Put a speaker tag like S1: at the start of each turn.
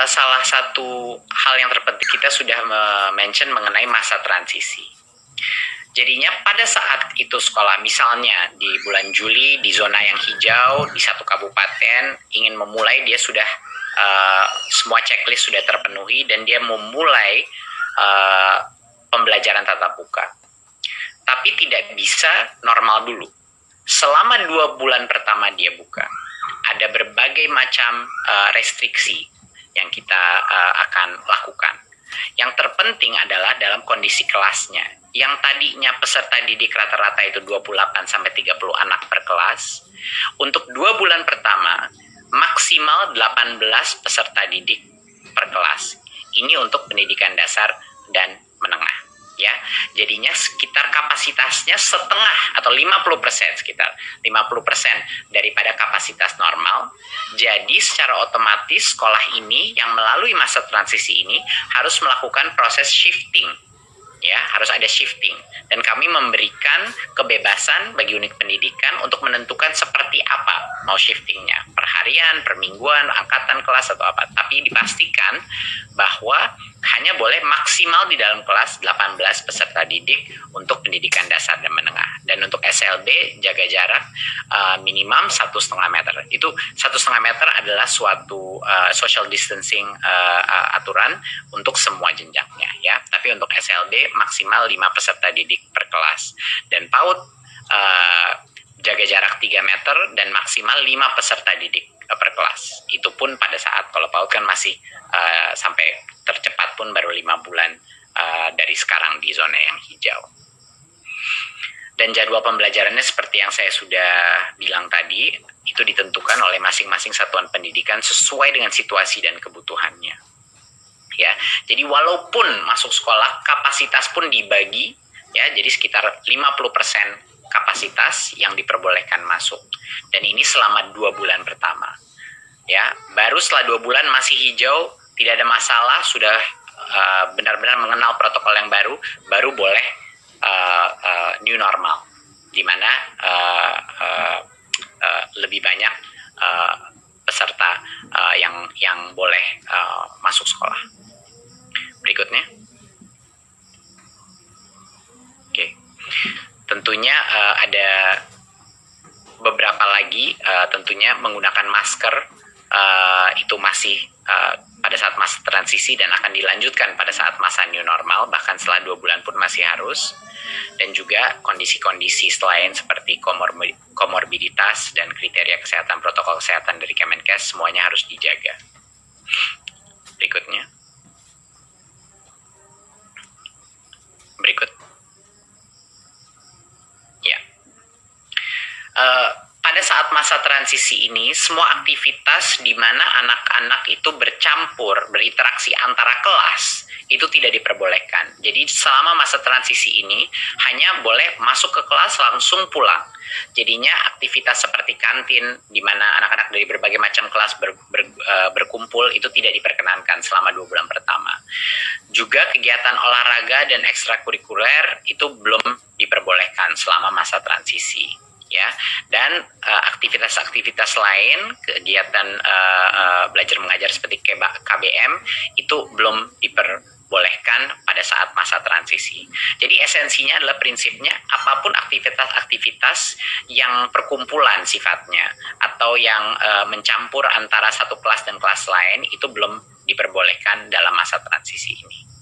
S1: salah satu hal yang terpenting kita sudah mention mengenai masa transisi. Jadinya pada saat itu sekolah, misalnya di bulan Juli di zona yang hijau di satu kabupaten ingin memulai, dia sudah semua checklist sudah terpenuhi dan dia memulai pembelajaran tatap muka. Tapi tidak bisa normal dulu. Selama 2 bulan pertama dia buka, ada berbagai macam restriksi yang kita akan lakukan. Yang terpenting adalah dalam kondisi kelasnya. Yang tadinya peserta didik rata-rata itu 28-30 anak per kelas, untuk 2 bulan pertama maksimal 18 peserta didik per kelas. Ini untuk pendidikan dasar dan menengah. Ya, jadinya sekitar kapasitasnya setengah atau 50%, sekitar 50% daripada kapasitas normal. Jadi secara otomatis sekolah ini yang melalui masa transisi ini harus melakukan proses shifting. Ya, harus ada shifting, dan kami memberikan kebebasan bagi unit pendidikan untuk menentukan seperti apa mau shiftingnya, per harian, per mingguan, angkatan kelas atau apa. Tapi dipastikan bahwa hanya boleh maksimal di dalam kelas 18 peserta didik untuk pendidikan dasar dan menengah. Dan untuk SLB jaga jarak minimum 1,5 meter. Itu 1,5 meter adalah suatu social distancing aturan untuk semua jenjangnya, ya. Tapi untuk SLB maksimal 5 peserta didik per kelas. Dan PAUD jaga jarak 3 meter dan maksimal 5 peserta didik per kelas. Itu pun pada saat, kalau PAUD kan masih sampai tercepat pun baru 5 bulan dari sekarang di zona yang hijau. Dan jadwal pembelajarannya seperti yang saya sudah bilang tadi, itu ditentukan oleh masing-masing satuan pendidikan sesuai dengan situasi dan kebutuhannya. Ya, jadi walaupun masuk sekolah kapasitas pun dibagi, ya, jadi sekitar 50% kapasitas yang diperbolehkan masuk. Dan ini selama 2 bulan pertama. Ya, baru setelah 2 bulan masih hijau, tidak ada masalah, sudah benar-benar mengenal protokol yang baru boleh new normal, di mana lebih banyak peserta yang boleh masuk sekolah. Berikutnya, oke. Tentunya ada beberapa lagi, tentunya menggunakan masker itu masih pada saat masa transisi dan akan dilanjutkan pada saat masa new normal, bahkan setelah 2 bulan pun masih harus. Dan juga kondisi-kondisi selain seperti komorbiditas dan kriteria kesehatan, protokol kesehatan dari Kemenkes semuanya harus dijaga. Berikutnya. Berikut. Ya. Pada saat masa transisi ini, semua aktivitas di mana anak-anak itu bercampur, berinteraksi antara kelas, itu tidak diperbolehkan. Jadi selama masa transisi ini, hanya boleh masuk ke kelas langsung pulang. Jadinya aktivitas seperti kantin, di mana anak-anak dari berbagai macam kelas berkumpul, itu tidak diperkenankan selama 2 bulan pertama. Juga kegiatan olahraga dan ekstrakurikuler itu belum diperbolehkan selama masa transisi. Ya, dan aktivitas-aktivitas lain, kegiatan belajar mengajar seperti KBM itu belum diperbolehkan pada saat masa transisi. Jadi esensinya adalah prinsipnya apapun aktivitas-aktivitas yang perkumpulan sifatnya atau yang mencampur antara satu kelas dan kelas lain itu belum diperbolehkan dalam masa transisi ini.